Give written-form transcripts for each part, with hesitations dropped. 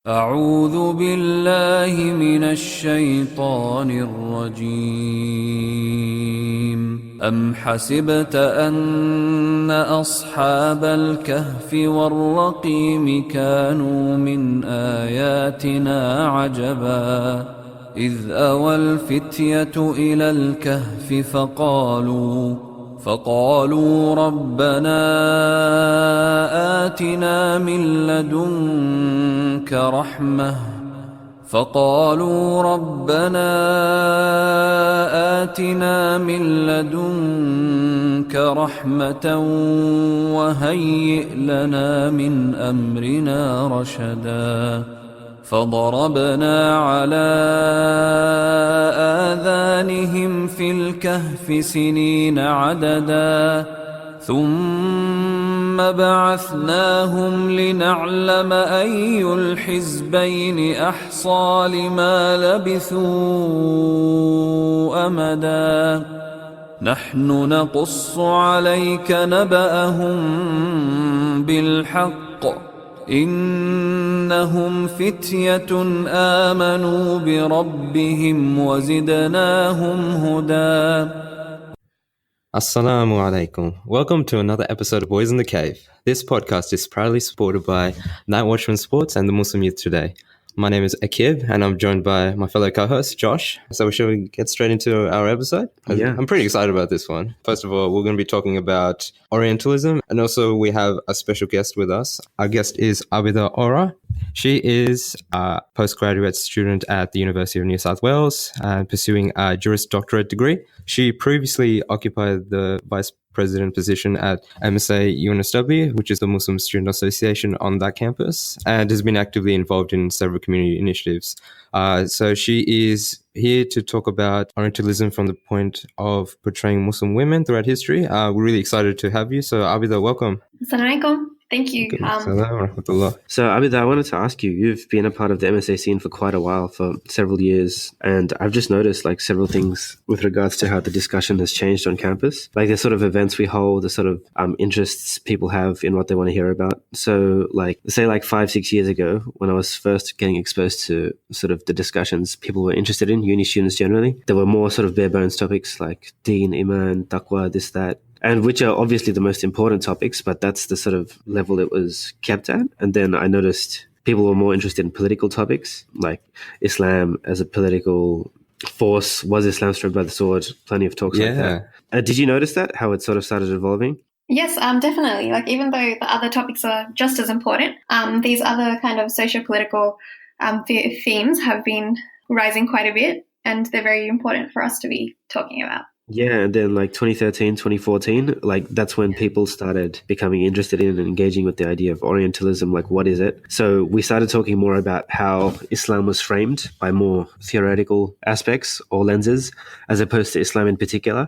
أعوذ بالله من الشيطان الرجيم أم حسبت أن أصحاب الكهف والرقيم كانوا من آياتنا عجبا إذ أوى الفتية إلى الكهف فقالوا ربنا آتنا من لدنك رحمة وهيئ لنا من أمرنا رشدا فضربنا على آذانهم في الكهف سنين عددا ثم بعثناهم لنعلم أي الحزبين أحصى لما لبثوا أمدا نحن نقص عليك نبأهم بالحق إنهم فتية آمنوا بربهم وزدناهم هدى. Assalamu alaikum. Welcome to another episode of Boys in the Cave. This podcast is proudly supported by Night Watchman Sports and the Muslim Youth Today. My name is Aquib and I'm joined by my fellow co-host, Josh. So shall we get straight into our episode? Yeah. I'm pretty excited about this one. First of all, we're going to be talking about Orientalism, and also we have a special guest with us. Our guest is Abida Ora. She is a postgraduate student at the University of New South Wales, pursuing a Juris Doctorate degree. She previously occupied the vice president position at MSA UNSW, which is the Muslim Student Association on that campus, and has been actively involved in several community initiatives. So she is here to talk about Orientalism from the point of portraying Muslim women throughout history. We're really excited to have you. So Abida, welcome. Assalamualaikum. Thank you. So Abida, I wanted to ask you, you've been a part of the MSA scene for quite a while, for several years, and I've just noticed several things with regards to how the discussion has changed on campus, the sort of events we hold, the sort of interests people have in what they want to hear about. So say 5-6 years ago, when I was first getting exposed to sort of the discussions people were interested in, uni students generally, there were more sort of bare bones topics like Deen, Iman, Taqwa, this, that, and which are obviously the most important topics, but that's the sort of level it was kept at. And then I noticed people were more interested in political topics, like Islam as a political force. Was Islam struck by the sword? Plenty of talks like that. Did you notice that, how it sort of started evolving? Yes, definitely. Even though the other topics are just as important, these other kind of socio-political themes have been rising quite a bit, and they're very important for us to be talking about. Yeah, and then 2013, 2014, that's when people started becoming interested in and engaging with the idea of Orientalism, what is it? So we started talking more about how Islam was framed by more theoretical aspects or lenses, as opposed to Islam in particular.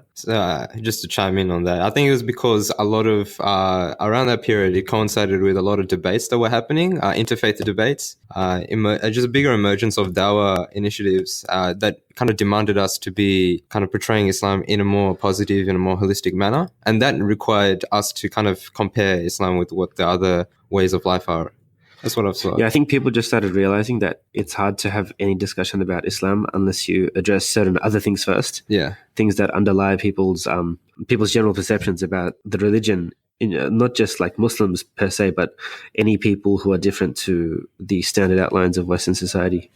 Just to chime in on that, I think it was because a lot of, around that period, it coincided with a lot of debates that were happening, interfaith debates, just a bigger emergence of dawah initiatives that kind of demanded us to be kind of portraying Islam in a more positive and a more holistic manner. And that required us to kind of compare Islam with what the other ways of life are. That's what I've saw. Yeah, I think people just started realizing that it's hard to have any discussion about Islam unless you address certain other things first. Yeah. Things that underlie people's general perceptions about the religion, not just Muslims per se, but any people who are different to the standard outlines of Western society.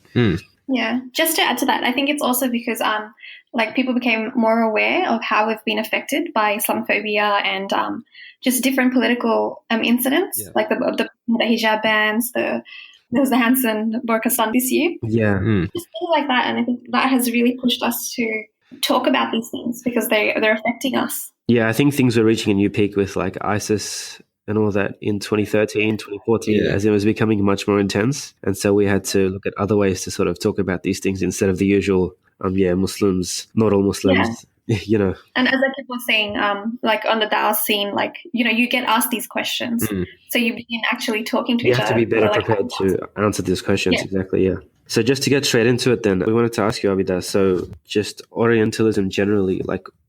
Yeah, just to add to that, I think it's also because people became more aware of how we've been affected by Islamophobia and just different political incidents, like the hijab bans, there was the Hansen Burqa this year. Yeah. Just things like that, and I think that has really pushed us to talk about these things because they're affecting us. Yeah, I think things were reaching a new peak with ISIS and all that in 2013, 2014, as it was becoming much more intense. And so we had to look at other ways to sort of talk about these things instead of the usual, Muslims, not all Muslims, And as Aquib was saying, on the Dawah scene, you get asked these questions. So you begin actually talking to each other. You have to be better prepared to answer these questions. Yeah. Exactly, yeah. So just to get straight into it then, we wanted to ask you, Abida, so just Orientalism generally,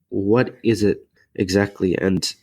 what is it exactly? And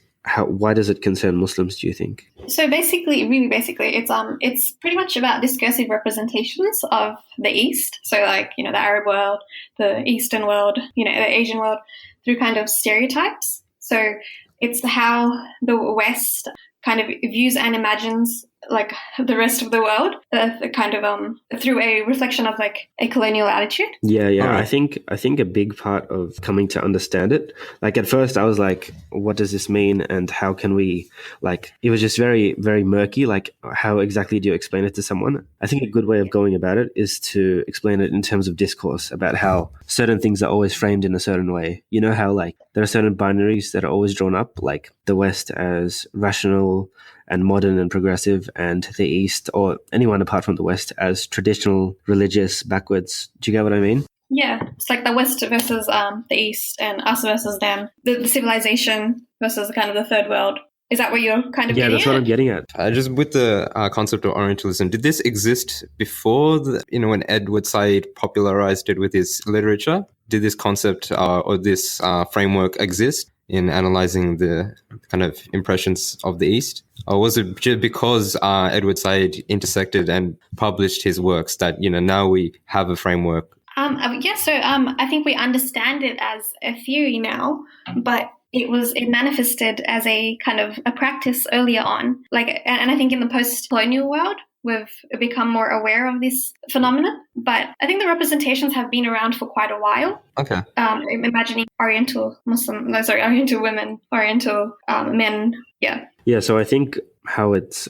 why does it concern Muslims, do you think? So basically, it's pretty much about discursive representations of the East. So like, the Arab world, the Eastern world, the Asian world, through kind of stereotypes. So it's how the West kind of views and imagines like the rest of the world, kind of through a reflection of like a colonial attitude. Yeah. Right. I think a big part of coming to understand it, like at first I was like, what does this mean, and how can we, like, it was just very, very murky. Like, how exactly do you explain it to someone? I think a good way of going about it is to explain it in terms of discourse, about how certain things are always framed in a certain way. You know how like there are certain binaries that are always drawn up, like the West as rational and modern and progressive, and the East, or anyone apart from the West, as traditional, religious, backwards. Do you get what I mean? Yeah, it's like the West versus the East, and us versus them. The civilization versus kind of the third world. Is that what you're kind of getting at? Yeah, that's what I'm getting at. Just with the concept of Orientalism, did this exist before, when Edward Said popularized it with his literature? Did this concept or this framework exist in analyzing the kind of impressions of the East? Or was it just because Edward Said intersected and published his works that, now we have a framework? I think we understand it as a theory now, but it manifested as a kind of a practice earlier on. And I think in the post-colonial world, we've become more aware of this phenomenon. But I think the representations have been around for quite a while. Okay. Imagining Oriental women, Oriental men. Yeah. Yeah. So I think how it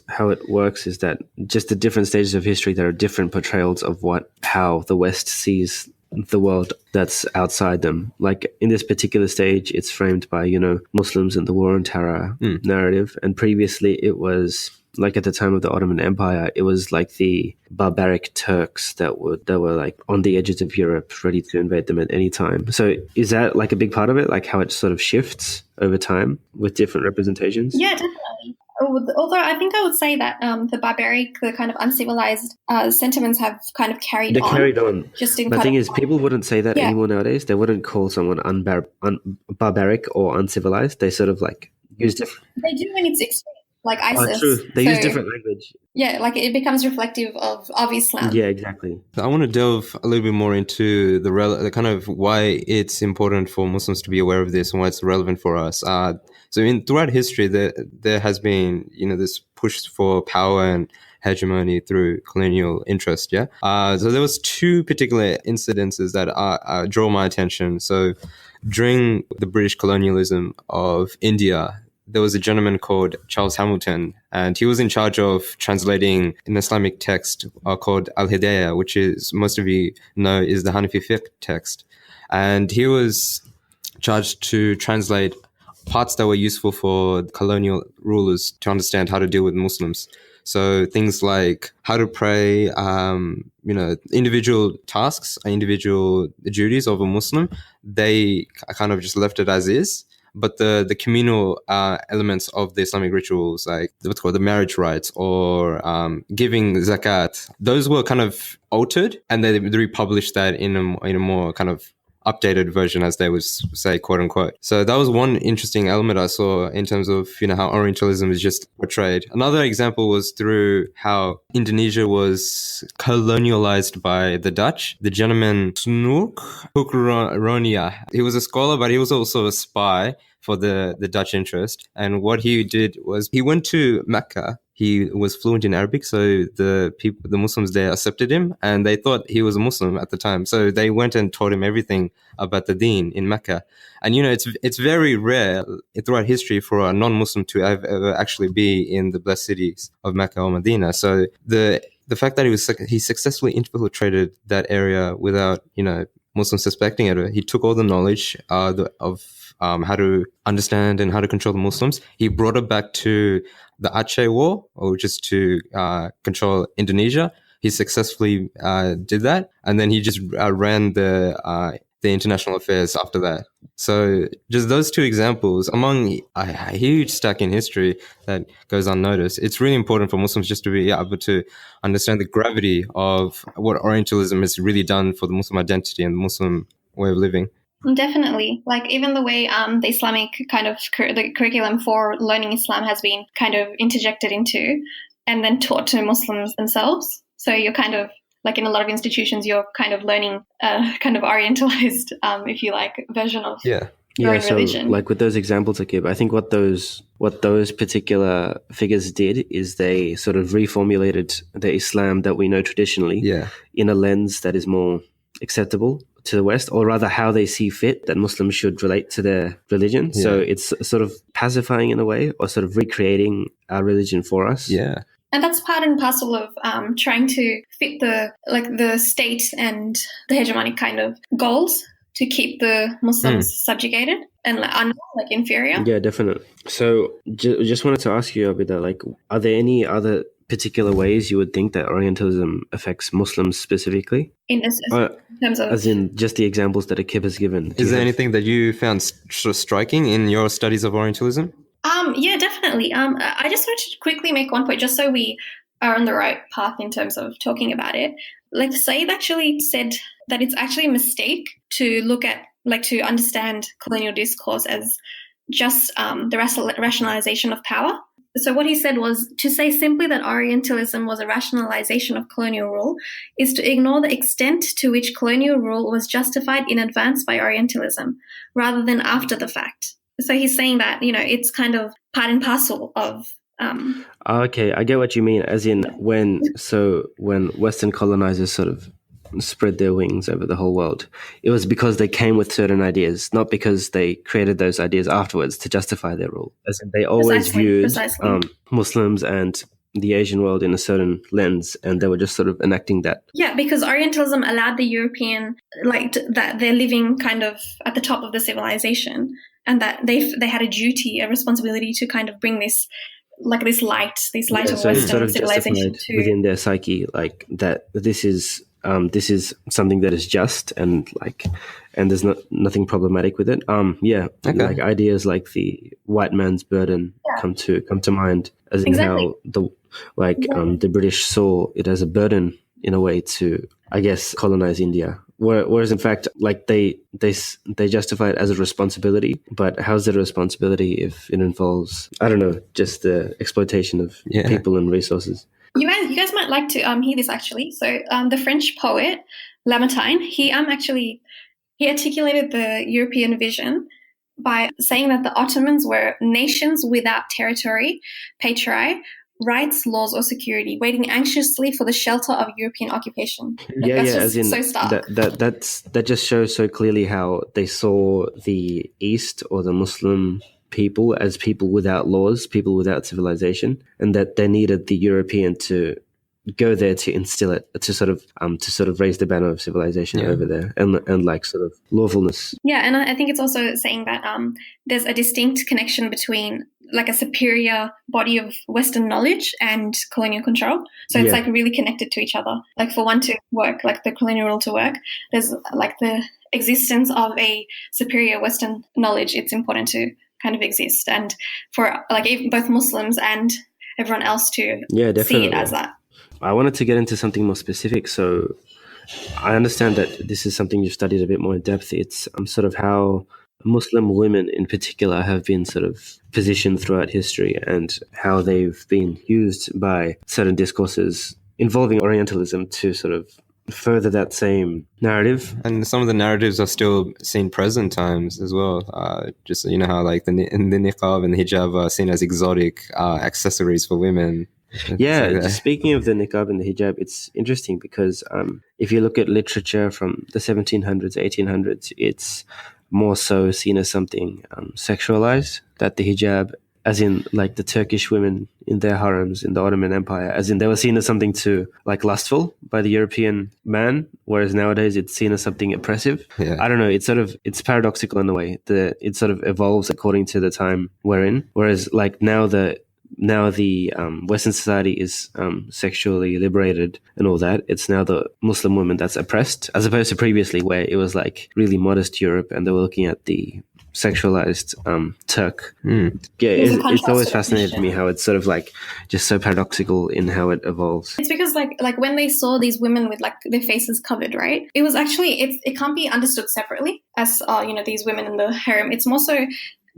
works is that just the different stages of history, there are different portrayals of how the West sees the world that's outside them. Like in this particular stage, it's framed by, Muslims and the war on terror narrative. And previously it was like at the time of the Ottoman Empire, it was like the barbaric Turks that were like on the edges of Europe, ready to invade them at any time. So is that like a big part of it? Like how it sort of shifts over time with different representations? Yeah, definitely. Although I think I would say that the barbaric, the kind of uncivilized sentiments have kind of carried on. They carried on. The thing is, people wouldn't say that anymore nowadays. They wouldn't call someone barbaric or uncivilized. They sort of like use different... They do when it's extreme, like ISIS. True. They use different language. Yeah, like it becomes reflective of Islam. Yeah, exactly. I want to delve a little bit more into the kind of why it's important for Muslims to be aware of this and why it's relevant for us. Throughout history, there has been, this push for power and hegemony through colonial interest. Yeah. So there was two particular incidences that draw my attention. So during the British colonialism of India, there was a gentleman called Charles Hamilton, and he was in charge of translating an Islamic text called Al-Hidayah, which is, most of you know, is the Hanafi fiqh text. And he was charged to translate parts that were useful for colonial rulers to understand how to deal with Muslims. So things like how to pray, individual tasks, individual duties of a Muslim, they kind of just left it as is. But the communal elements of the Islamic rituals, like what's called the marriage rites or giving zakat, those were kind of altered, and they republished that in a more kind of updated version, as they would say, quote unquote. So that was one interesting element I saw in terms of, how Orientalism is just portrayed. Another example was through how Indonesia was colonialized by the Dutch. The gentleman Snouck, Hurgronje, he was a scholar, but he was also a spy for the Dutch interest. And what he did was he went to Mecca. He was fluent in Arabic, so the Muslims there accepted him, and they thought he was a Muslim at the time. So they went and taught him everything about the Deen in Mecca. And it's very rare throughout history for a non-Muslim to ever actually be in the blessed cities of Mecca or Medina. So the fact that he successfully infiltrated that area without Muslims suspecting it, he took all the knowledge of how to understand and how to control the Muslims. He brought it back to the Aceh War, which is to control Indonesia. He successfully did that, and then he just ran the international affairs after that. So just those two examples among a huge stack in history that goes unnoticed. It's really important for Muslims just to be able to understand the gravity of what Orientalism has really done for the Muslim identity and the Muslim way of living. Definitely. Like even the way the Islamic kind of the curriculum for learning Islam has been kind of interjected into and then taught to Muslims themselves. So you're kind of like in a lot of institutions, you're kind of learning kind of Orientalized, if you like, version of your own religion. Like with those examples, Aquib, I think what those particular figures did is they sort of reformulated the Islam that we know traditionally in a lens that is more acceptable to the West, or rather how they see fit that Muslims should relate to their religion. So it's sort of pacifying in a way, or sort of recreating our religion for us. Yeah. And that's part and parcel of trying to fit the state and the hegemonic kind of goals to keep the Muslims subjugated and inferior. Yeah, definitely. So just wanted to ask you, Abida, like, are there any other particular ways you would think that Orientalism affects Muslims specifically? In terms of... As in just the examples that Aquib has given. Is there anything that you found striking in your studies of Orientalism? Yeah, definitely. I just wanted to quickly make one point, just so we are on the right path in terms of talking about it. Like Said actually said that it's actually a mistake to look at, to understand colonial discourse as just the rationalization of power. So what he said was, to say simply that Orientalism was a rationalization of colonial rule is to ignore the extent to which colonial rule was justified in advance by Orientalism, rather than after the fact. So he's saying that, it's kind of part and parcel of... Okay, I get what you mean. As in when Western colonizers sort of spread their wings over the whole world, it was because they came with certain ideas, not because they created those ideas afterwards to justify their rule. As in they always viewed Muslims and the Asian world in a certain lens, and they were just sort of enacting that. Yeah, because Orientalism allowed the European, that they're living kind of at the top of the civilization, and that they had a duty, a responsibility to kind of bring this light of Western sort of civilization to within their psyche, like that this is something that is just and there's nothing problematic with it. Like ideas like the white man's burden come to mind, as in how the British saw it as a burden in a way to, I guess, colonize India. Whereas in fact, they justify it as a responsibility. But how's it a responsibility if it involves, I don't know, just the exploitation of people and resources? You guys might like to hear this actually. So the French poet Lamartine, he articulated the European vision by saying that the Ottomans were nations without territory, patria, rights, laws, or security, waiting anxiously for the shelter of European occupation. As in so stark. That just shows so clearly how they saw the East or the Muslim people as people without laws, people without civilization, and that they needed the European to go there to instill it, to sort of raise the banner of civilization over there, and like sort of lawfulness. Yeah, and I think it's also saying that there's a distinct connection between like a superior body of Western knowledge and colonial control. So it's like really connected to each other. Like for one to work, like the colonial rule to work, there's like the existence of a superior Western knowledge. It's important to kind of exist, and for both Muslims and everyone else to see it as that. I wanted to get into something more specific. So I understand that this is something you've studied a bit more in depth. It's sort of how Muslim women in particular have been sort of positioned throughout history, and how they've been used by certain discourses involving Orientalism to sort of further that same narrative. And some of the narratives are still seen present times as well. Just, how like the niqab and the hijab are seen as exotic accessories for women. Speaking of the niqab and the hijab, it's interesting because if you look at literature from the 1700s, 1800s, it's more so seen as something sexualized, that the hijab, as in like the Turkish women in their harems in the Ottoman Empire, as in they were seen as something to like lustful by the European man, whereas nowadays it's seen as something oppressive. I don't know, it's paradoxical in a way. It sort of evolves according to the time we're in, whereas like now the Western society is sexually liberated and all that. It's now the Muslim woman that's oppressed, as opposed to previously where it was like really modest Europe, and they were looking at the sexualized Turk. Yeah, There's a it's contrast always to fascinated that me how it's sort of like just so paradoxical in how it evolves. It's because like when they saw these women with like their faces covered, right? It was actually it can't be understood separately as these women in the harem. It's more so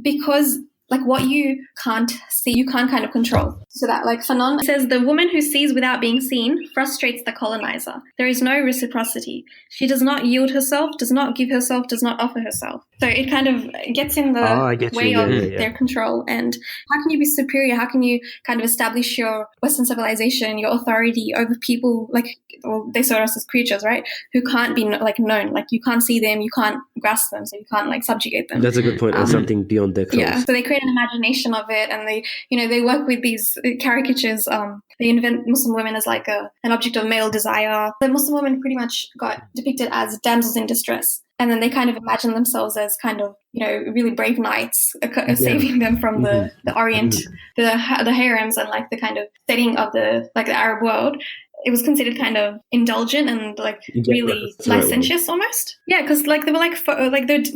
because like what you can't see, you can't kind of control. So that like Fanon says, the woman who sees without being seen frustrates the colonizer. There is no reciprocity. She does not yield herself, does not give herself, does not offer herself. So it kind of gets in the way of their control. And how can you be superior? How can you kind of establish your Western civilization, your authority over people like, well, they saw us as creatures, right? Who can't be like known. Like you can't see them, you can't grasp them, so you can't like subjugate them. That's a good point. As something beyond their control. Yeah. So they create an imagination of it, and they work with these caricatures. They invent Muslim women as like an object of male desire. The Muslim women pretty much got depicted as damsels in distress. And then they kind of imagine themselves as kind of, really brave knights, saving them from the Orient, the harems and like the kind of setting of the Arab world. It was considered kind of indulgent and like really licentious almost. Yeah, because like there were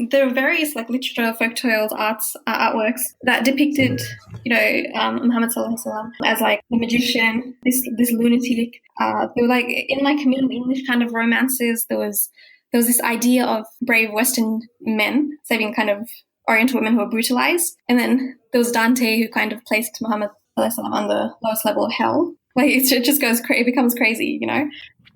there were various like literature, folk tales, artworks that depicted Muhammad Sallallahu Alaihi Wasallam as like the magician, this lunatic. They were like in like Middle English kind of romances. There was this idea of brave Western men saving kind of Oriental women who were brutalized, and then there was Dante who kind of placed Muhammad Sallallahu Alaihi Wasallam on the lowest level of hell. Like it just goes, it becomes crazy,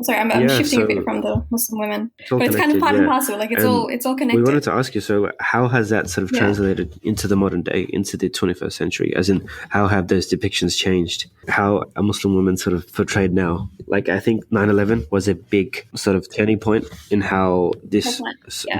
Sorry, I'm shifting a bit from the Muslim women, but it's kind of part and parcel. Like it's all connected. We wanted to ask you, so how has that sort of translated into the modern day, into the 21st century? As in, how have those depictions changed? How are Muslim women sort of portrayed now? Like I think 9/11 was a big sort of turning point in how the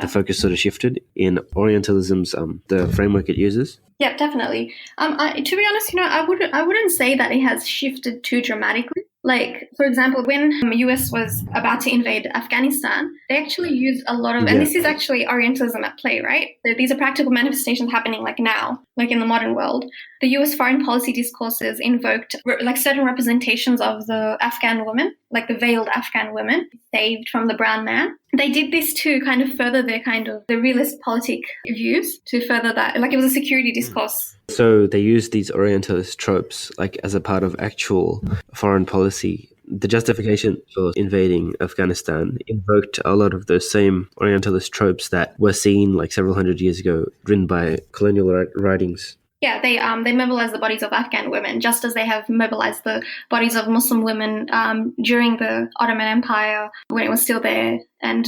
focus sort of shifted in Orientalism's the framework it uses. Yeah, definitely. To be honest, I wouldn't say that it has shifted too dramatically. Like, for example, when the US was about to invade Afghanistan, they actually used a lot of, and this is actually Orientalism at play, right? These are practical manifestations happening like now, like in the modern world. The US foreign policy discourses invoked like certain representations of the Afghan woman, like the veiled Afghan woman saved from the brown man. They did this to kind of further their kind of the realist politic views, to further that, like it was a security discourse. So they used these Orientalist tropes like as a part of actual foreign policy. The justification for invading Afghanistan invoked a lot of those same Orientalist tropes that were seen like several hundred years ago, written by colonial writings. Yeah, they mobilized the bodies of Afghan women, just as they have mobilized the bodies of Muslim women during the Ottoman Empire when it was still there, and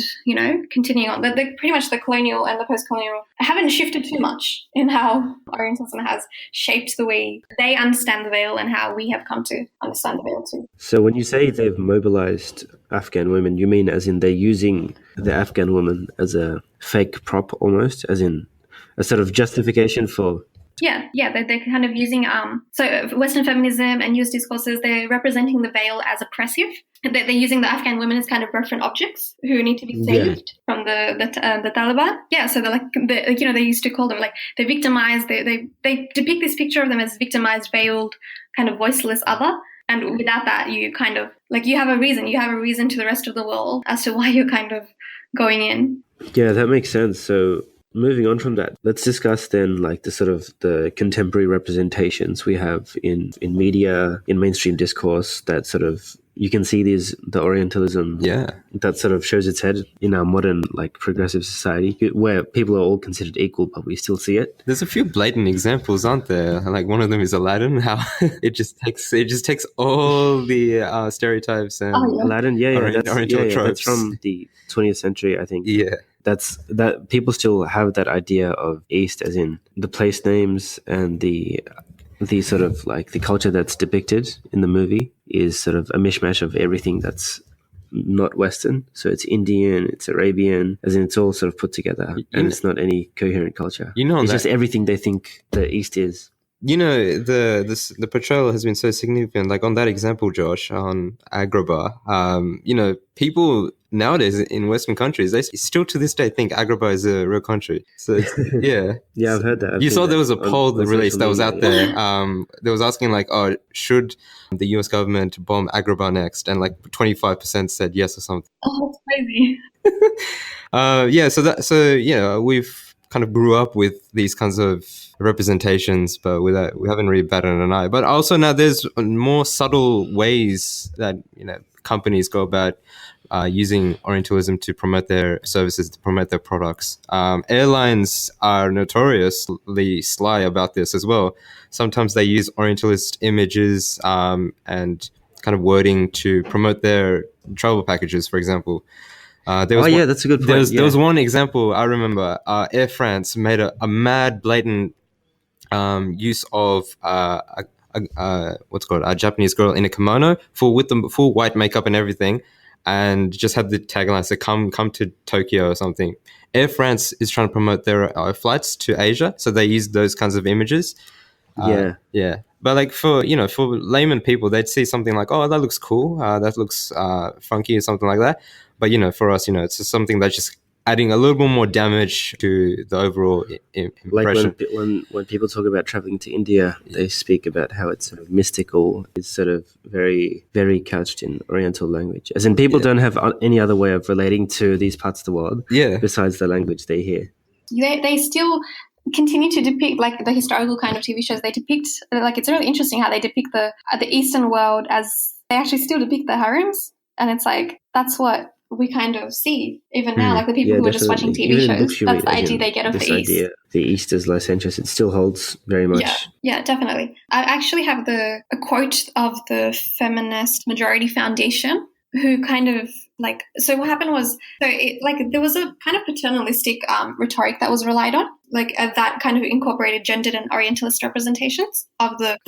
continuing on. Pretty much the colonial and the post-colonial haven't shifted too much in how Orientalism has shaped the way they understand the veil and how we have come to understand the veil too. So when you say they've mobilized Afghan women, you mean as in they're using the Afghan woman as a fake prop almost, as in a sort of justification for... Yeah, they're kind of using so Western feminism and youth discourses. They're representing the veil as oppressive. They're using the Afghan women as kind of referent objects who need to be saved from the Taliban. Yeah, so they're like they used to call them like they're victimized. They depict this picture of them as victimized, veiled, kind of voiceless other. And without that, you kind of like you have a reason. You have a reason to the rest of the world as to why you're kind of going in. Yeah, that makes sense. So. Moving on from that, let's discuss then like the sort of the contemporary representations we have in media, in mainstream discourse that sort of, you can see the Orientalism that sort of shows its head in our modern like progressive society where people are all considered equal, but we still see it. There's a few blatant examples, aren't there? Like one of them is Aladdin, how it just takes all the stereotypes and Aladdin, Oriental tropes. That's from the 20th century, I think. Yeah. That people still have that idea of East as in the place names, and the sort of like the culture that's depicted in the movie is sort of a mishmash of everything that's not Western. So it's Indian, it's Arabian, as in it's all sort of put together, and it's not any coherent culture. It's just everything they think the East is. The portrayal has been so significant. Like on that example, Josh, on Agrabah, people nowadays in Western countries, they still to this day think Agrabah is a real country. So yeah, I've heard that. You saw there was a poll that released that was out there. That was asking like, should the US government bomb Agrabah next? And like 25% said yes or something. Oh, that's crazy. So we've kind of grew up with these kinds of representations, but we haven't really batted an eye. But also now there's more subtle ways that, you know, companies go about using Orientalism to promote their services, to promote their products. Airlines are notoriously sly about this as well. Sometimes they use Orientalist images and kind of wording to promote their travel packages, for example. That's a good point. There was one example I remember. Air France made a mad, blatant use of a Japanese girl in a kimono, with the full white makeup and everything, and just had the tagline say "Come to Tokyo" or something. Air France is trying to promote their flights to Asia, so they use those kinds of images. Yeah. But like for layman people, they'd see something like, oh, that looks cool, that looks funky or something like that. But, you know, for us, you know, it's just something that's just adding a little bit more damage to the overall impression. Like when people talk about traveling to India, they speak about how it's sort of mystical. It's sort of very, very couched in Oriental language. As in, people don't have any other way of relating to these parts of the world besides the language they hear. They still continue to depict, like, the historical kind of TV shows. They depict, like, it's really interesting how they depict the Eastern world as they actually still depict the harems. And it's like, that's what we kind of see even now, like the people who are just watching TV shows. That's the idea they get of the East. The East is licentious. It still holds very much. Yeah, definitely. I actually have a quote of the Feminist Majority Foundation, who kind of like, so what happened was, there was a kind of paternalistic rhetoric that was relied on, like that kind of incorporated gendered and Orientalist representations of the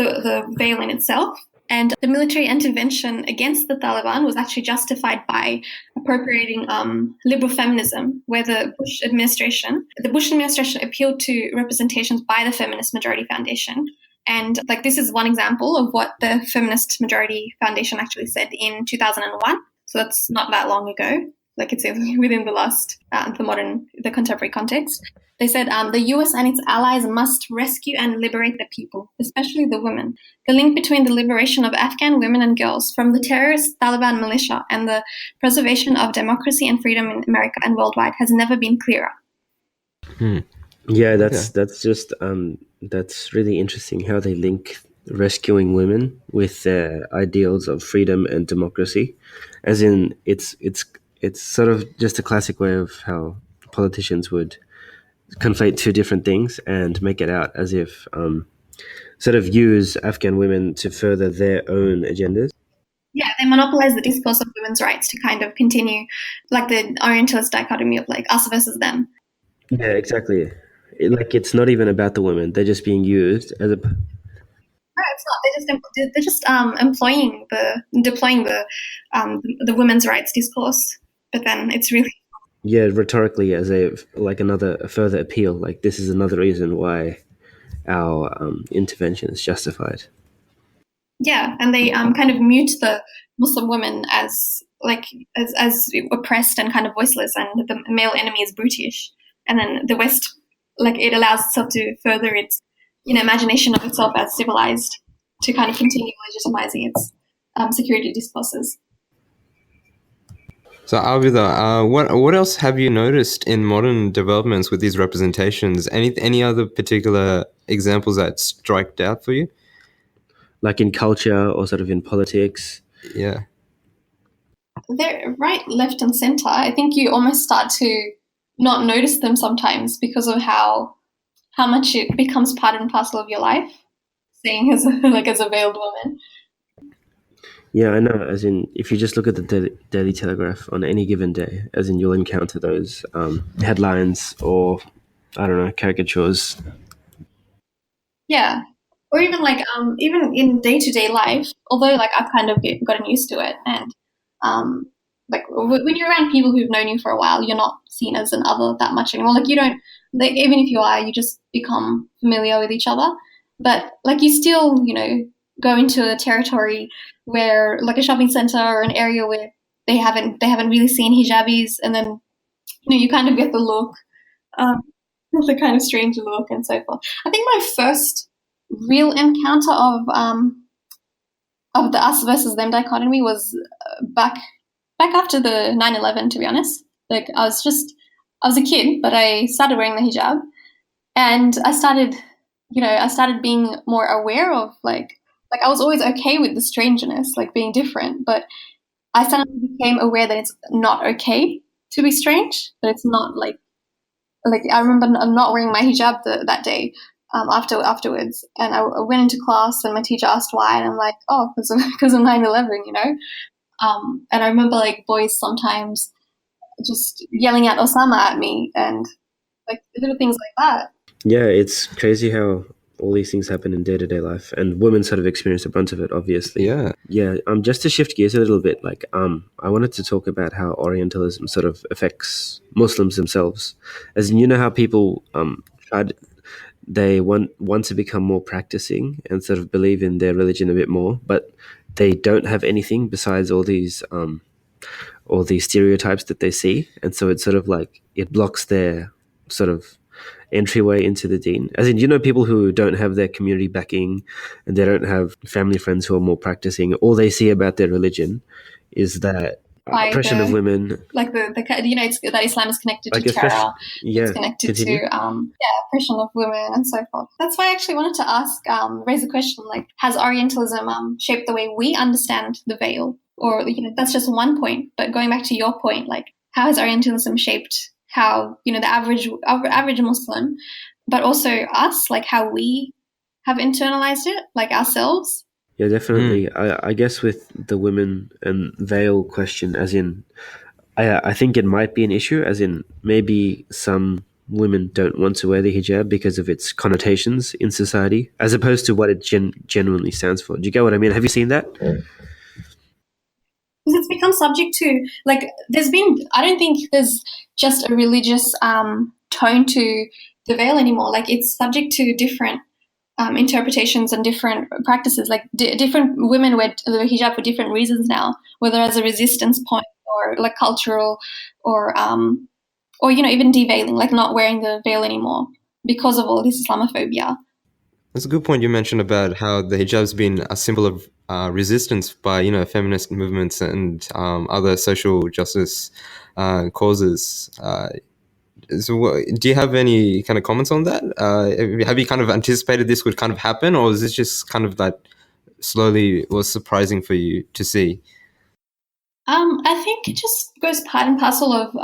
veil in itself. And the military intervention against the Taliban was actually justified by appropriating liberal feminism, where the Bush administration appealed to representations by the Feminist Majority Foundation. And like, this is one example of what the Feminist Majority Foundation actually said in 2001. So that's not that long ago. Like, it's within the contemporary context. They said the US and its allies must rescue and liberate the people, especially the women. The link between the liberation of Afghan women and girls from the terrorist Taliban militia and the preservation of democracy and freedom in America and worldwide has never been clearer. Yeah, that's really interesting how they link rescuing women with their ideals of freedom and democracy. As in, it's sort of just a classic way of how politicians would conflate two different things and make it out as if sort of use Afghan women to further their own agendas. Yeah, they monopolize the discourse of women's rights to kind of continue like the Orientalist dichotomy of like us versus them. Yeah, exactly. It's not even about the women; they're just being used as a. No, it's not. They're just deploying the women's rights discourse, but then it's really rhetorically as a further appeal. Like, this is another reason why our intervention is justified. Yeah, and they kind of mute the Muslim women as oppressed and kind of voiceless, and the male enemy is brutish, and then the West, like, it allows itself to further its imagination of itself as civilized to kind of continue legitimizing its security discourses. So, Abida, what else have you noticed in modern developments with these representations? Any other particular examples that strike out for you? Like in culture or sort of in politics? Yeah. They're right, left and center. I think you almost start to not notice them sometimes because of how much it becomes part and parcel of your life, seeing as a veiled woman. Yeah, I know. As in, if you just look at the Daily Telegraph on any given day, as in, you'll encounter those headlines or, I don't know, caricatures. Yeah, or even even in day-to-day life. Although I've kind of gotten used to it, and when you're around people who've known you for a while, you're not seen as an other that much anymore. Like, you don't. Even if you are, you just become familiar with each other. But you still, go into a territory where, like, a shopping center or an area where they haven't really seen hijabis, and then you kind of get the look, the kind of strange look and so forth. I think my first real encounter of the us versus them dichotomy was back after the 9/11. To be honest, I was a kid, but I started wearing the hijab, And I started being more aware of like I was always okay with the strangeness, like being different, but I suddenly became aware that it's not okay to be strange, that it's not like I remember not wearing my hijab that day afterwards, and I went into class and my teacher asked why, and I'm like, oh, because of 9/11, you know. And I remember like boys sometimes just yelling at Osama at me and like little things like that. Yeah, it's crazy how all these things happen in day-to-day life, and women sort of experience a bunch of it, obviously. Yeah. Just to shift gears a little bit, I wanted to talk about how Orientalism sort of affects Muslims themselves. As in, you know how people they want to become more practicing and sort of believe in their religion a bit more, but they don't have anything besides all these stereotypes that they see, and so it's sort of like it blocks their sort of entryway into the Deen. As in, you know, people who don't have their community backing and they don't have family friends who are more practicing, all they see about their religion is that oppression of women. Like it's that Islam is connected like to terror. Yeah, it's connected continue. to oppression of women and so forth. That's why I actually wanted to raise a question, like, has Orientalism shaped the way we understand the veil? Or, you know, that's just one point. But going back to your point, like, how has Orientalism shaped how, you know, the average Muslim, but also us, like how we have internalized it, like ourselves? Yeah, definitely. I guess with the women and veil question, as in, I think it might be an issue, as in maybe some women don't want to wear the hijab because of its connotations in society, as opposed to what it genuinely stands for. Do you get what I mean? Have you seen that? Because it's become subject to, like, I don't think there's just a religious tone to the veil anymore. Like, it's subject to different interpretations and different practices. Like, different women wear the hijab for different reasons now, whether as a resistance point or like cultural or you know, even deveiling, like not wearing the veil anymore because of all this Islamophobia. That's a good point you mentioned about how the hijab's been a symbol of resistance by, you know, feminist movements and other social justice causes. So do you have any kind of comments on that? Have you kind of anticipated this would kind of happen, or is this just kind of that slowly was surprising for you to see? I think it just goes part and parcel of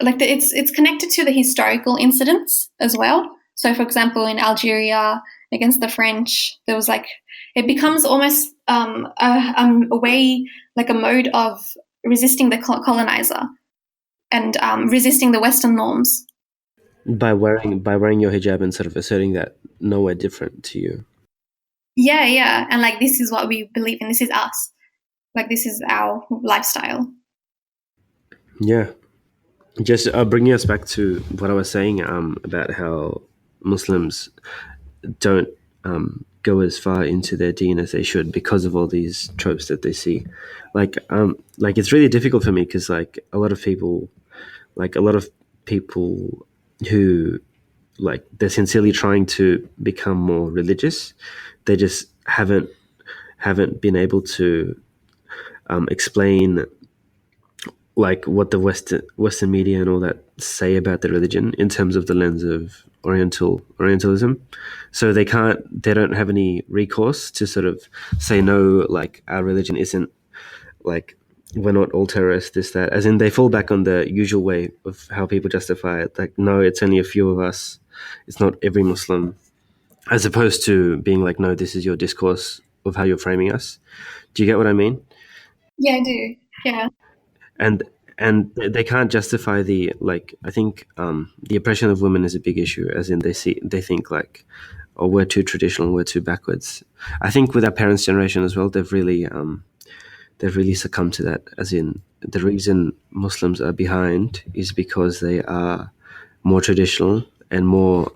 it's connected to the historical incidents as well. So, for example, in Algeria against the French, there was it becomes almost a way, like a mode of resisting the colonizer and resisting the Western norms. By wearing your hijab and sort of asserting that nowhere different to you. Yeah. And like, this is what we believe in. This is us. Like, this is our lifestyle. Yeah. Just bringing us back to what I was saying about how Muslims don't go as far into their Deen as they should because of all these tropes that they see. Like it's really difficult for me because a lot of people who they're sincerely trying to become more religious, they just haven't been able to explain what the Western media and all that say about the religion in terms of the lens of Orientalism. So they don't have any recourse to sort of say, no, our religion isn't, we're not all terrorists, this, that. As in, they fall back on the usual way of how people justify it. No, it's only a few of us. It's not every Muslim. As opposed to being no, this is your discourse of how you're framing us. Do you get what I mean? Yeah, I do. Yeah. And they can't justify the I think the oppression of women is a big issue, as in they think oh, we're too traditional, we're too backwards. I think with our parents' generation as well, they've really succumbed to that, as in the reason Muslims are behind is because they are more traditional and more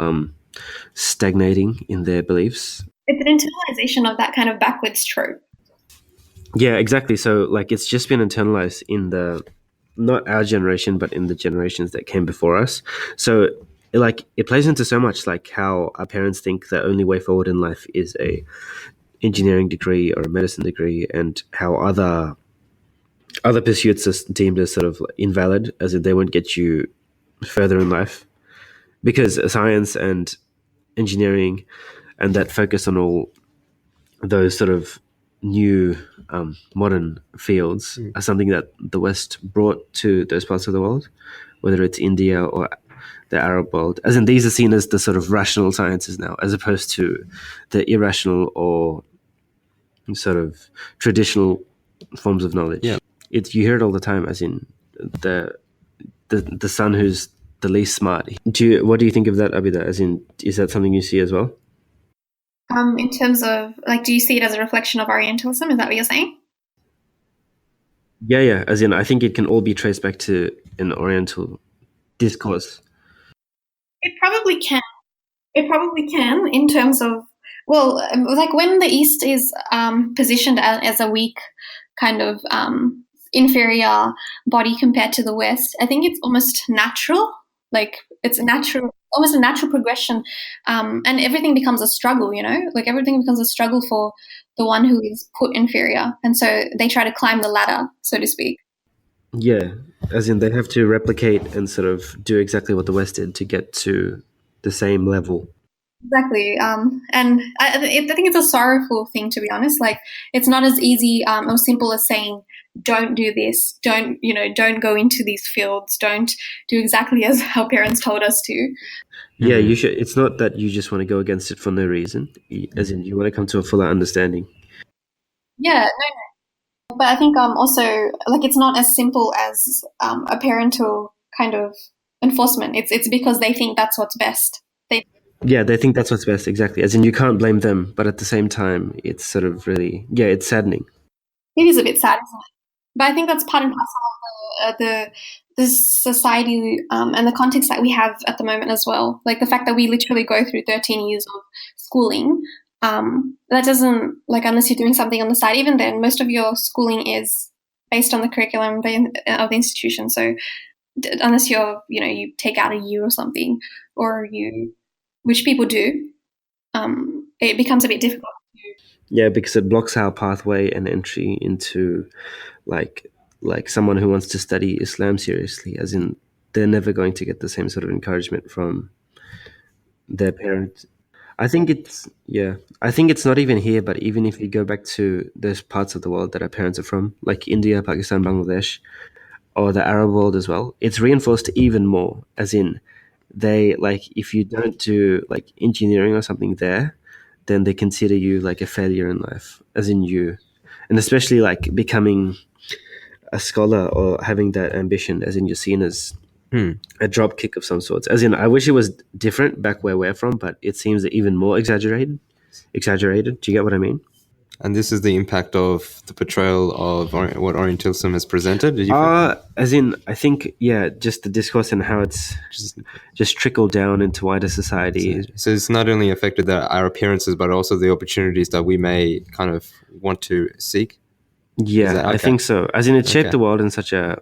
stagnating in their beliefs. It's an internalization of that kind of backwards trope. Yeah, exactly. So it's just been internalized in not our generation, but in the generations that came before us. So it plays into so much how our parents think the only way forward in life is a engineering degree or a medicine degree, and how other pursuits are deemed as sort of invalid, as if they won't get you further in life, because science and engineering and that focus on all those sort of new modern fields are something that the West brought to those parts of the world, whether it's India or the Arab world. As in, these are seen as the sort of rational sciences now, as opposed to the irrational or sort of traditional forms of knowledge. Yeah. You hear it all the time, as in the son who's the least smart. What do you think of that, Abida? As in, is that something you see as well? In terms of, like, do you see it as a reflection of Orientalism? Is that what you're saying? Yeah. As in, I think it can all be traced back to an Oriental discourse. It probably can. It probably can in terms of, well, like when the East is positioned as a weak kind of inferior body compared to the West, I think it's almost natural. Like it's almost a natural progression, and everything becomes a struggle. Like everything becomes a struggle for the one who is put inferior, and so they try to climb the ladder, so to speak. Yeah, as in they have to replicate and sort of do exactly what the West did to get to the same level. Exactly, and I think it's a sorrowful thing, to be honest. Like it's not as easy or simple as saying, "Don't do this. Don't go into these fields. Don't do exactly as our parents told us to." Yeah, you should. It's not that you just want to go against it for no reason. As in, you want to come to a fuller understanding. Yeah, no. But I think also like it's not as simple as a parental kind of enforcement. It's because they think that's what's best. They think that's what's best, exactly. As in, you can't blame them, but at the same time, it's sort of really, it's saddening. It is a bit sad, isn't it? But I think that's part and parcel of the society and the context that we have at the moment as well. Like the fact that we literally go through 13 years of schooling, that doesn't, like, unless you're doing something on the side, even then, most of your schooling is based on the curriculum of the institution. So unless you take out a year or something, or which people do, it becomes a bit difficult. Yeah, because it blocks our pathway and entry into like someone who wants to study Islam seriously, as in they're never going to get the same sort of encouragement from their parents. I think it's not even here, but even if you go back to those parts of the world that our parents are from, like India, Pakistan, Bangladesh, or the Arab world as well, it's reinforced even more, as in they, like, if you don't do like engineering or something there, then they consider you like a failure in life, as in and especially like becoming a scholar or having that ambition, as in you're seen as a drop kick of some sorts. As in, I wish it was different back where we're from, but it seems even more exaggerated. Do you get what I mean? And this is the impact of the portrayal of what Orientalism has presented? As in, I think, just the discourse and how it's just trickled down into wider society. So it's not only affected our appearances, but also the opportunities that we may kind of want to seek? Yeah, okay. I think so. As in, it shaped the world in such a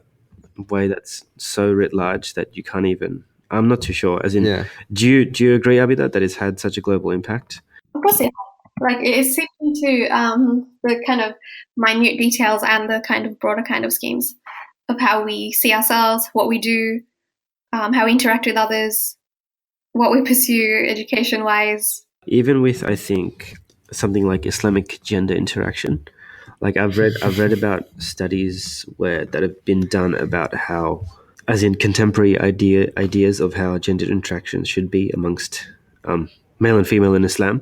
way that's so writ large that you can't even... I'm not too sure. As in, do you agree, Abida, that it's had such a global impact? Of course it has. Like it's seeped into the kind of minute details and the kind of broader kind of schemes of how we see ourselves, what we do, how we interact with others, what we pursue education-wise. Even with, I think, something like Islamic gender interaction. Like I've read about studies that have been done about how, as in contemporary ideas of how gender interactions should be amongst male and female in Islam.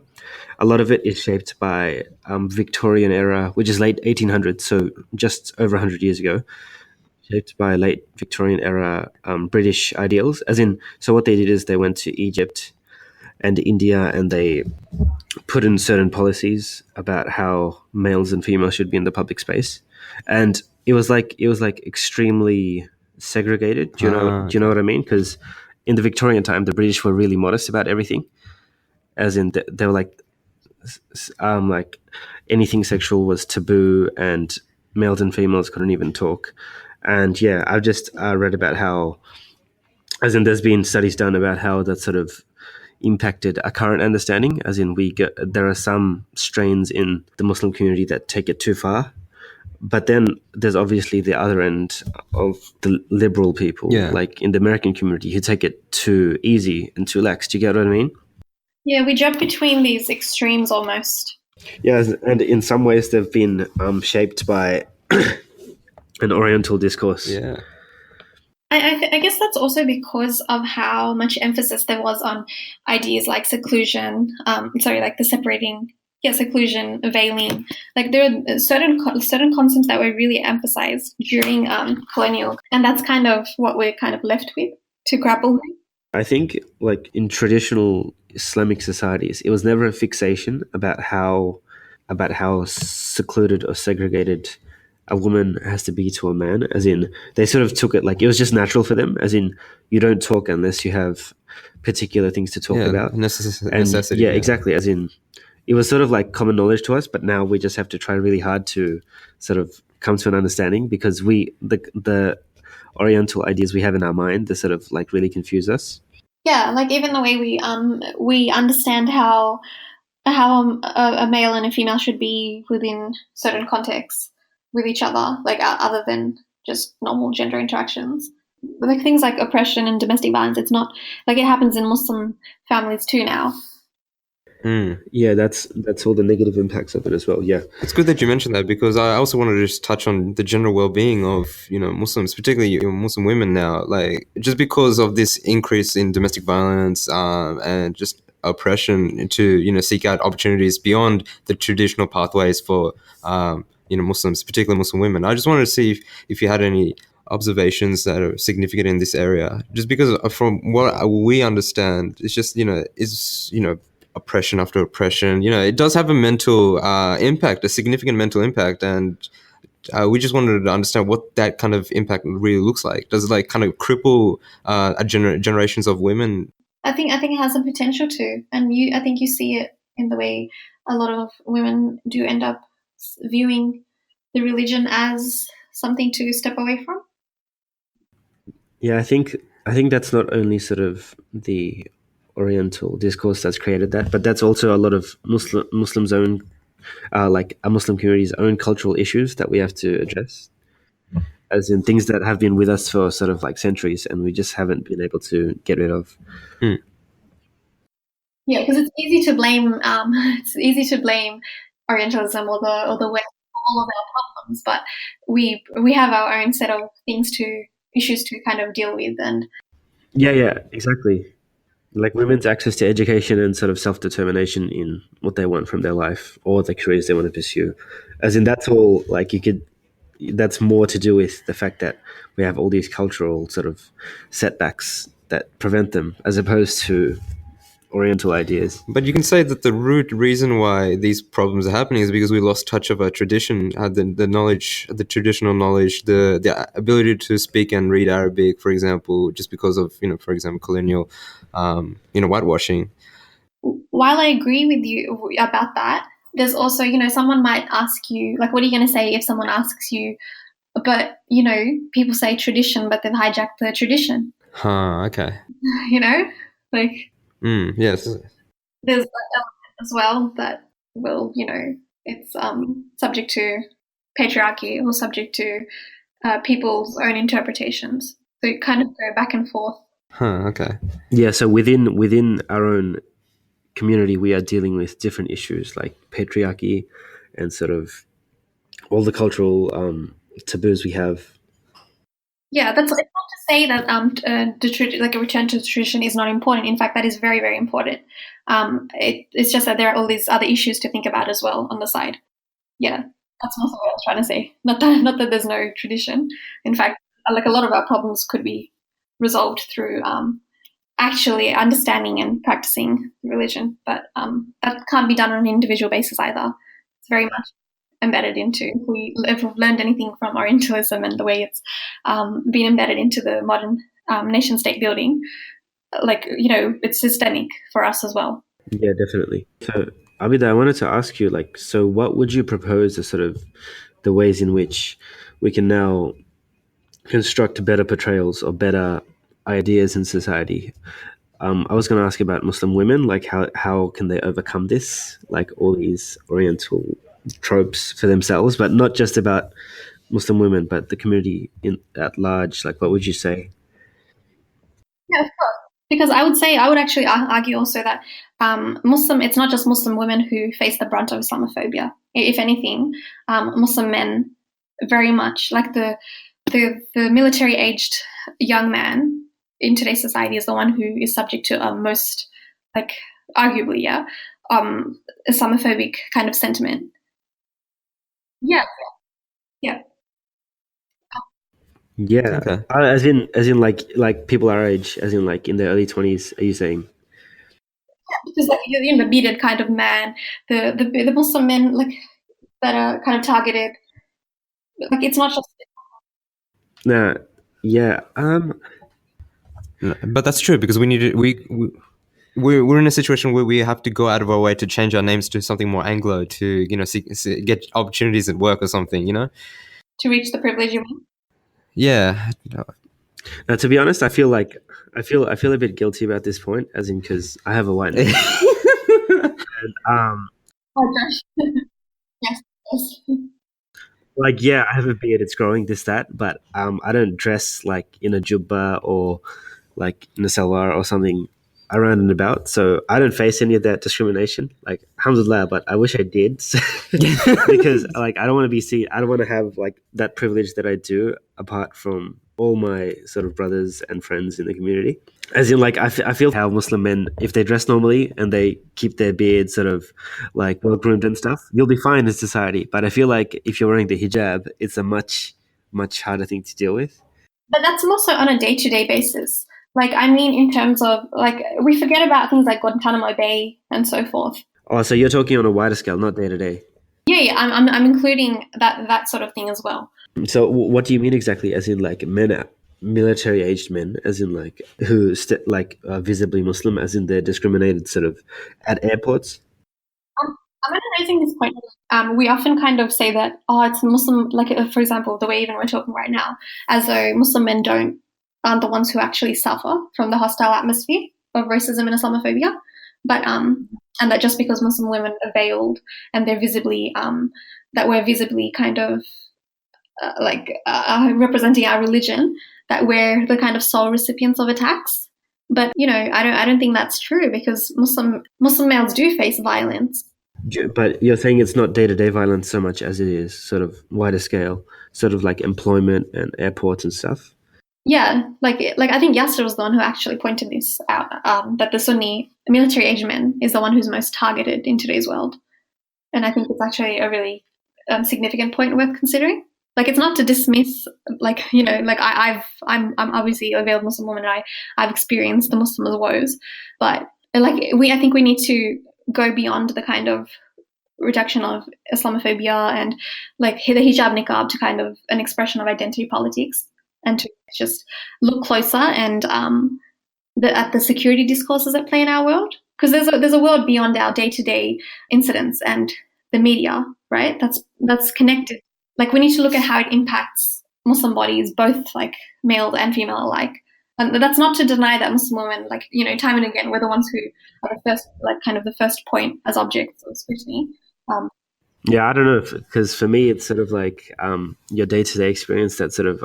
A lot of it is shaped by Victorian era, which is late 1800s, so just over 100 years ago, shaped by late Victorian era British ideals. As in, so what they did is they went to Egypt and India and they put in certain policies about how males and females should be in the public space. And it was like extremely segregated. Do you know what I mean? Because in the Victorian time, the British were really modest about everything. As in, they were like anything sexual was taboo and males and females couldn't even talk. And I've just read about how, as in there's been studies done about how that sort of impacted our current understanding, as in there are some strains in the Muslim community that take it too far, But then there's obviously the other end of the liberal people, like in the American community, who take it too easy and too lax. Do you get what I mean? Yeah, we jump between these extremes almost. Yeah, and in some ways they've been shaped by an Oriental discourse. Yeah. I guess that's also because of how much emphasis there was on ideas like seclusion, like the separating, seclusion, veiling. Like there are certain concepts that were really emphasized during colonial, and that's kind of what we're kind of left with to grapple with. I think, like in traditional Islamic societies, it was never a fixation about how secluded or segregated a woman has to be to a man. As in, they sort of took it like it was just natural for them. As in, you don't talk unless you have particular things to talk about. Necessity. Yeah, exactly. As in, it was sort of like common knowledge to us, but now we just have to try really hard to sort of come to an understanding, because the Oriental ideas we have in our mind, they sort of like really confuse us. Yeah, like even the way we understand how a male and a female should be within certain contexts with each other, like other than just normal gender interactions. Like things like oppression and domestic violence, it's not like it happens in Muslim families too now. Yeah, that's all the negative impacts of it as well. Yeah, it's good that you mentioned that, because I also wanted to just touch on the general well-being of Muslims, particularly Muslim women now. Like, just because of this increase in domestic violence and just oppression, to seek out opportunities beyond the traditional pathways for Muslims, particularly Muslim women. I just wanted to see if you had any observations that are significant in this area, just because from what we understand, it's just oppression after oppression. It does have a mental impact, a significant mental impact, and we just wanted to understand what that kind of impact really looks like. Does it like kind of cripple generations of women? I think it has the potential to, and I think you see it in the way a lot of women do end up viewing the religion as something to step away from. Yeah, I think that's not only sort of the Oriental discourse that's created that, but that's also a lot of Muslims' own, like a Muslim community's own cultural issues that we have to address, as in things that have been with us for sort of like centuries, and we just haven't been able to get rid of. Yeah, because it's easy to blame. It's easy to blame Orientalism or the West for all of our problems, but we have our own set of issues to kind of deal with. And yeah, exactly. Like women's access to education and sort of self-determination in what they want from their life or the careers they want to pursue. As in, that's all, like that's more to do with the fact that we have all these cultural sort of setbacks that prevent them, as opposed to Oriental ideas. But you can say that the root reason why these problems are happening is because we lost touch of our tradition, the knowledge, the traditional knowledge, the ability to speak and read Arabic, for example, just because of, for example, colonial, whitewashing. While I agree with you about that, there's also, someone might ask you, like, what are you going to say if someone asks you, but, people say tradition, but they've hijacked the tradition. Okay. Like... yes. There's that element as well that will, it's subject to patriarchy or subject to people's own interpretations. So you kind of go back and forth. Okay. Yeah, so within our own community, we are dealing with different issues like patriarchy and sort of all the cultural taboos we have. Yeah, it's not to say that like a return to the tradition is not important. In fact, that is very, very important. It's just that there are all these other issues to think about as well on the side. Yeah, that's also what I was trying to say. Not that there's no tradition. In fact, like a lot of our problems could be resolved through actually understanding and practicing religion, but that can't be done on an individual basis either. It's very much embedded into, if we've learned anything from Orientalism and the way it's been embedded into the modern nation state building, like, it's systemic for us as well. Yeah, definitely. So Abida, I wanted to ask you, like, so what would you propose as sort of the ways in which we can now construct better portrayals or better ideas in society? I was going to ask about Muslim women, like how can they overcome this, like all these Oriental tropes for themselves, but not just about Muslim women, but the community at large. Like, what would you say? Yeah, of course. Because I would actually argue also that it's not just Muslim women who face the brunt of Islamophobia. If anything, Muslim men very much, like the military-aged young man in today's society is the one who is subject to most, like, arguably, Islamophobic kind of sentiment. Yeah. Yeah, Okay. as in like people our age, as in like in their early 20s. Are you saying? Because like the bearded kind of man, the Muslim men like that are kind of targeted. Like it's not just. Nah, yeah. But that's true, because we're in a situation where we have to go out of our way to change our names to something more Anglo to get opportunities at work or something. To reach the privilege you mean? Yeah. Now, to be honest, I feel a bit guilty about this point, as in because I have a white name. And, Oh gosh. Yes. like, yeah, I have a beard, it's growing, this, that, but I don't dress like in a jubba or like in a salwar or something around and about, so I don't face any of that discrimination, like, alhamdulillah, but I wish I did. Because like I don't want to be seen, I don't want to have like that privilege that I do apart from all my sort of brothers and friends in the community. As in, like, I feel how Muslim men, if they dress normally and they keep their beard sort of like well groomed and stuff, you'll be fine in society. But I feel like if you're wearing the hijab, it's a much harder thing to deal with. But that's more so on a day-to-day basis. Like, I mean, in terms of, like, we forget about things like Guantanamo Bay and so forth. Oh, so you're talking on a wider scale, not day to day. Yeah, I'm including that sort of thing as well. So what do you mean exactly? As in, like, military-aged men, as in, like, who are visibly Muslim, as in they're discriminated sort of at airports? I'm not raising this point. We often kind of say that, it's Muslim, like, for example, the way even we're talking right now, as though Muslim men aren't the ones who actually suffer from the hostile atmosphere of racism and Islamophobia. But, and that just because Muslim women are veiled and they're visibly, that we're visibly kind of representing our religion, that we're the kind of sole recipients of attacks. But, I don't think that's true, because Muslim males do face violence. But you're saying it's not day-to-day violence so much as it is sort of wider scale, sort of like employment and airports and stuff? Yeah, like I think Yasser was the one who actually pointed this out, that the Sunni military-aged man is the one who's most targeted in today's world. And I think it's actually a really significant point worth considering. Like, it's not to dismiss, like, I'm obviously a veiled Muslim woman, and I've experienced the Muslims' woes, but like I think we need to go beyond the kind of reduction of Islamophobia and like the hijab niqab to kind of an expression of identity politics, and to just look closer and at the security discourses at play in our world, because there's a world beyond our day-to-day incidents and the media, right? That's connected. Like, we need to look at how it impacts Muslim bodies, both like male and female alike. And that's not to deny that Muslim women, like, time and again, we're the ones who are the first, like, kind of the first point as objects of scrutiny. Yeah, I don't know, because for me, it's sort of like your day-to-day experience that sort of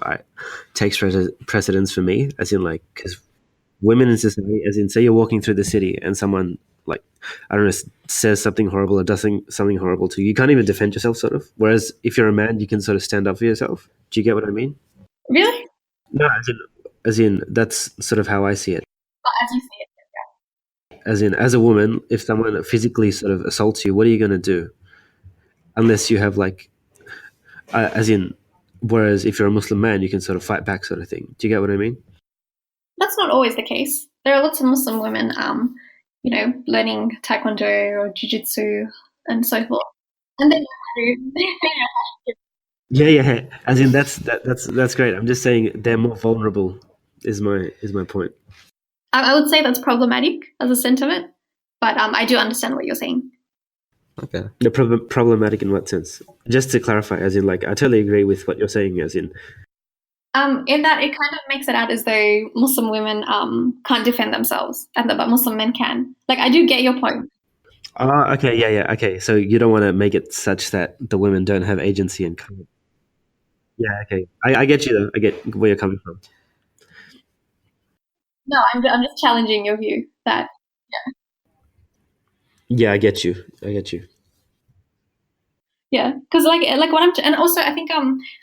takes precedence for me, as in, like, because women in society, as in, say you're walking through the city and someone, like, I don't know, says something horrible or does something horrible to you, you can't even defend yourself, sort of. Whereas if you're a man, you can sort of stand up for yourself. Do you get what I mean? Really? No, as in that's sort of how I see it. As you see it, yeah. As in, as a woman, if someone physically sort of assaults you, what are you going to do? Unless you have, like, as in, whereas if you're a Muslim man, you can sort of fight back, sort of thing. Do you get what I mean? That's not always the case. There are lots of Muslim women, learning taekwondo or jiu-jitsu and so forth, and they know how to. Yeah. As in, that's great. I'm just saying they're more vulnerable. Is my point. I would say that's problematic as a sentiment, but I do understand what you're saying. Okay. The problematic in what sense? Just to clarify, as in, like, I totally agree with what you're saying, as in that it kind of makes it out as though Muslim women can't defend themselves, but Muslim men can. Like, I do get your point. Okay, yeah. Okay, so you don't want to make it such that the women don't have agency and color. Yeah, okay. I get you though. I get where you're coming from. No, I'm just challenging your view that Yeah, I get you. I get you. yeah, because like what and also I think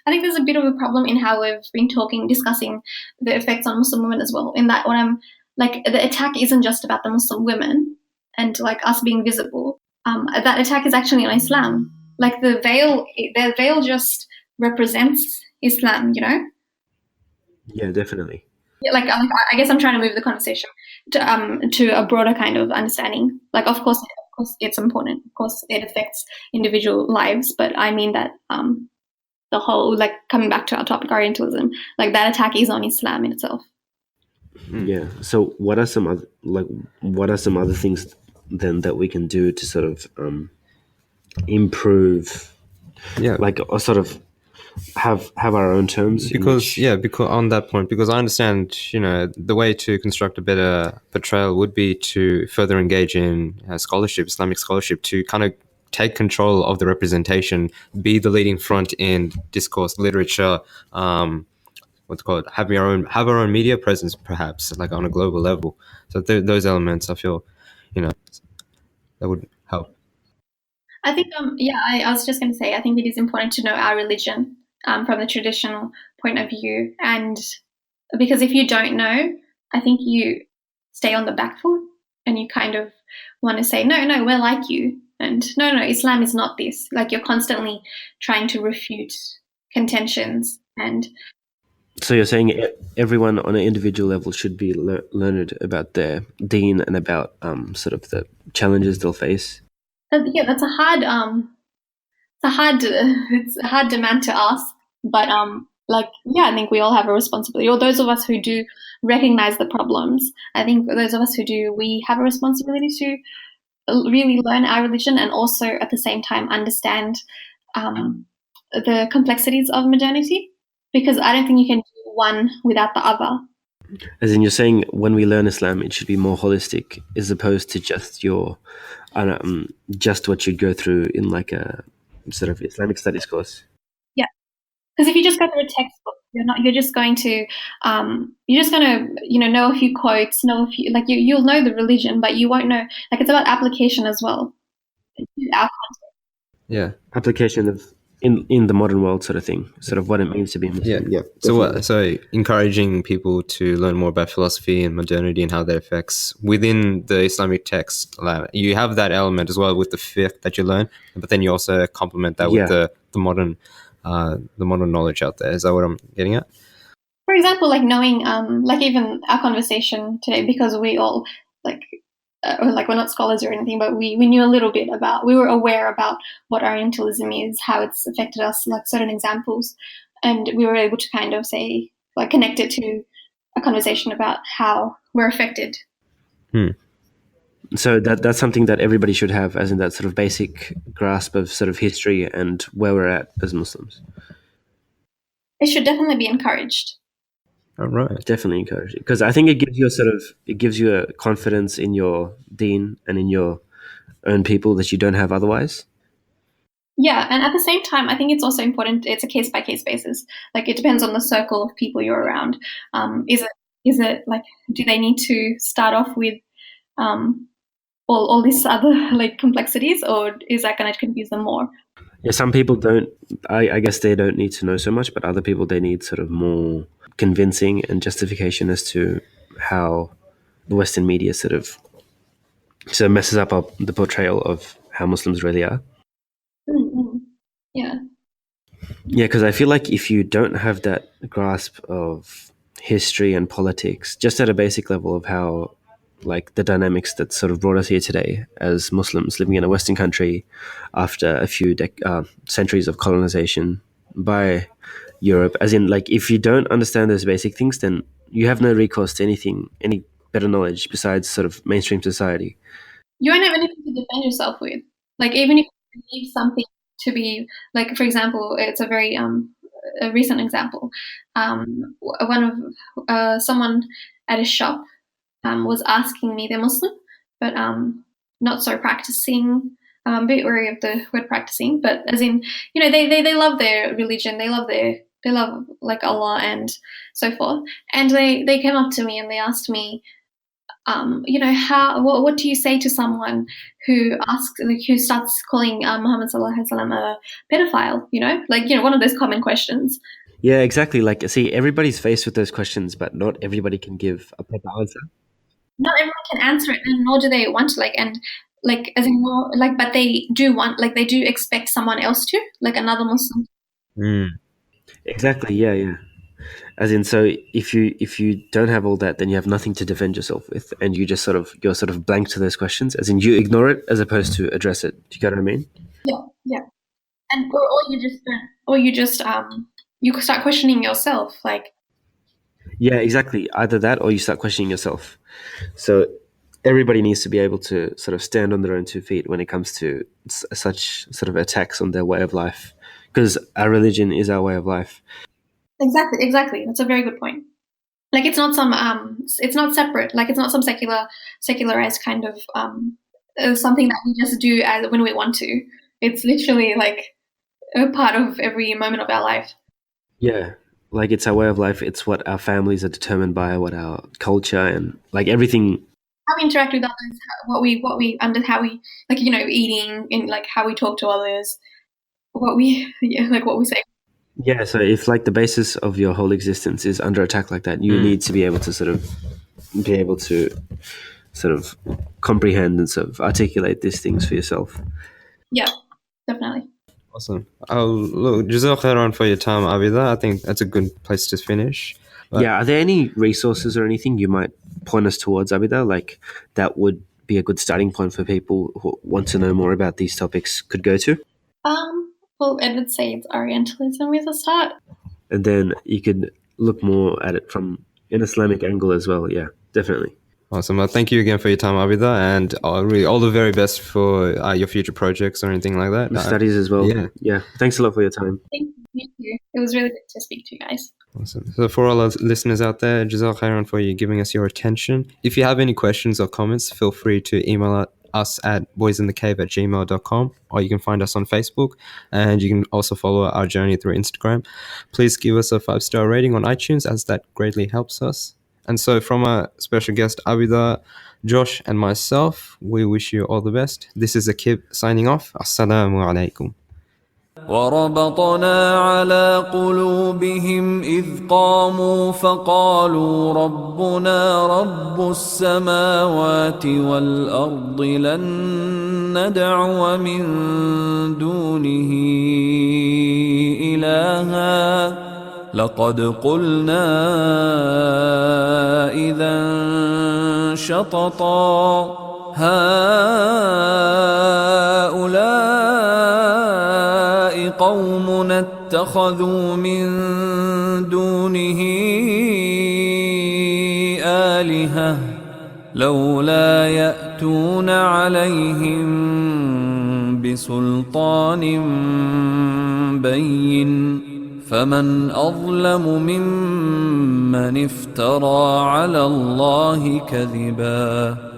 there's a bit of a problem in how we've been discussing the effects on Muslim women as well. In that when I'm like the attack isn't just about the Muslim women and like us being visible. That attack is actually on Islam. Like the veil just represents Islam, you know. Yeah, definitely. Yeah, like I guess I'm trying to move the conversation to a broader kind of understanding. Like, of course, it's important. Of course, it affects individual lives, but I mean that the whole like coming back to our topic, Orientalism, like that attack is on Islam in itself. Yeah. So, what are some other things then that we can do to sort of improve, Yeah, like, or sort of have our own terms? because on that point, because I understand, the way to construct a better portrayal would be to further engage in scholarship, Islamic scholarship, to kind of take control of the representation, be the leading front in discourse, literature, what's called have our own media presence, perhaps like on a global level. So those elements, I feel, that would help. I think I was just going to say I think it is important to know our religion from the traditional point of view, and because if you don't know, I think you stay on the back foot and you kind of want to say no, we're like you, and no, Islam is not this. Like you're constantly trying to refute contentions and So you're saying everyone on an individual level should be learned about their Deen and about sort of the challenges they'll face. that's a hard it's a hard demand to ask, but I think we all have a responsibility, or those of us who do recognize the problems. I think those of us who do, we have a responsibility to really learn our religion and also at the same time understand the complexities of modernity, because I don't think you can do one without the other. As in, you're saying when we learn Islam, it should be more holistic, as opposed to just just what you'd go through in like a sort of Islamic studies course. Yeah, because if you just go through a textbook, you're just going to know a few quotes, know a few, like you'll know the religion, but you won't know, like it's about application as well. Yeah. Application of in the modern world, sort of thing, sort of what it means to be a Muslim. Yeah. So encouraging people to learn more about philosophy and modernity and how that affects within the Islamic text. You have that element as well with the fiqh that you learn, but then you also complement that with the modern knowledge out there. Is that what I'm getting at? For example, like knowing, like even our conversation today, because we all we're not scholars or anything, but we knew a little bit we were aware about what Orientalism is, how it's affected us, like certain examples, and we were able to kind of say, like, connect it to a conversation about how we're affected. So that's something that everybody should have, as in that sort of basic grasp of sort of history and where we're at as Muslims. It should definitely be encouraged. All right. Definitely encouraged, because I think it gives you a confidence in your Deen and in your own people that you don't have otherwise. Yeah, and at the same time, I think it's also important. It's a case by case basis. Like it depends on the circle of people you're around. Is it like, do they need to start off with all these other like complexities, or is that going to confuse them more? Yeah, some people don't. I guess they don't need to know so much, but other people, they need sort of more convincing and justification as to how the Western media sort of messes up the portrayal of how Muslims really are. Mm-hmm. Yeah. Yeah, because I feel like if you don't have that grasp of history and politics, just at a basic level of how, like, the dynamics that sort of brought us here today as Muslims living in a Western country after a few centuries of colonization by Europe, as in, like, if you don't understand those basic things, then you have no recourse to any better knowledge besides sort of mainstream society. You won't have anything to defend yourself with. Like even if you believe something to be, like, for example, it's a very a recent example. One of someone at a shop was asking me, they're Muslim, but not so practicing. I'm a bit wary of the word practicing, but as in, they love their religion, they love like Allah and so forth. And they came up to me and they asked me, what do you say to someone who starts calling Muhammad sallallahu alaihi wasallam a pedophile? One of those common questions. Yeah, exactly. Like, see, everybody's faced with those questions, but not everybody can give a proper answer. Not everyone can answer it, and nor do they want to. But they do want, they do expect someone else to, another Muslim. Exactly. Yeah. As in, so if you don't have all that, then you have nothing to defend yourself with, and you're sort of blank to those questions. As in, you ignore it as opposed to address it. Do you get what I mean? Yeah. And you start questioning yourself, Yeah, exactly. Either that, or you start questioning yourself. So everybody needs to be able to sort of stand on their own 2 feet when it comes to such sort of attacks on their way of life, because our religion is our way of life. Exactly. That's a very good point. It's not it's not separate. It's not some secularized kind of something that we just do when we want to. It's literally a part of every moment of our life. Yeah, it's our way of life. It's what our families are determined by, what our culture and everything. How we interact with others, how we eating and how we talk to others, what we say. Yeah, so if the basis of your whole existence is under attack like that, you need to be able to comprehend and sort of articulate these things for yourself. Yeah, definitely. Awesome. Look, Jazakallah khairan for your time, Abida. I think that's a good place to finish. Yeah, are there any resources or anything you might point us towards, Abida, that would be a good starting point for people who want to know more about these topics could go to? Well, I would say it's Orientalism is a start. And then you could look more at it from an Islamic angle as well. Yeah, definitely. Awesome. Well, thank you again for your time, Abida, and really all the very best for your future projects or anything like that. Studies as well. Yeah. Thanks a lot for your time. Thank you. It was really good to speak to you guys. Awesome. So for all our listeners out there, Jazakallah khairan for you giving us your attention. If you have any questions or comments, feel free to email us at boysinthecave@gmail.com, or you can find us on Facebook, and you can also follow our journey through Instagram. Please give us a 5-star rating on iTunes, as that greatly helps us. And so from our special guest Abida, Josh and myself, we wish you all the best. This is Aquib signing off. Assalamu alaikum. وربطنا على قلوبهم إذ قاموا فقالوا ربنا رب السماوات والأرض لن ندعو من دونه إلها لقد قلنا إذا شططا هؤلاء قومنا اتخذوا من دونه آلهة لولا يأتون عليهم بسلطان بين فمن أظلم ممن افترى على الله كذبا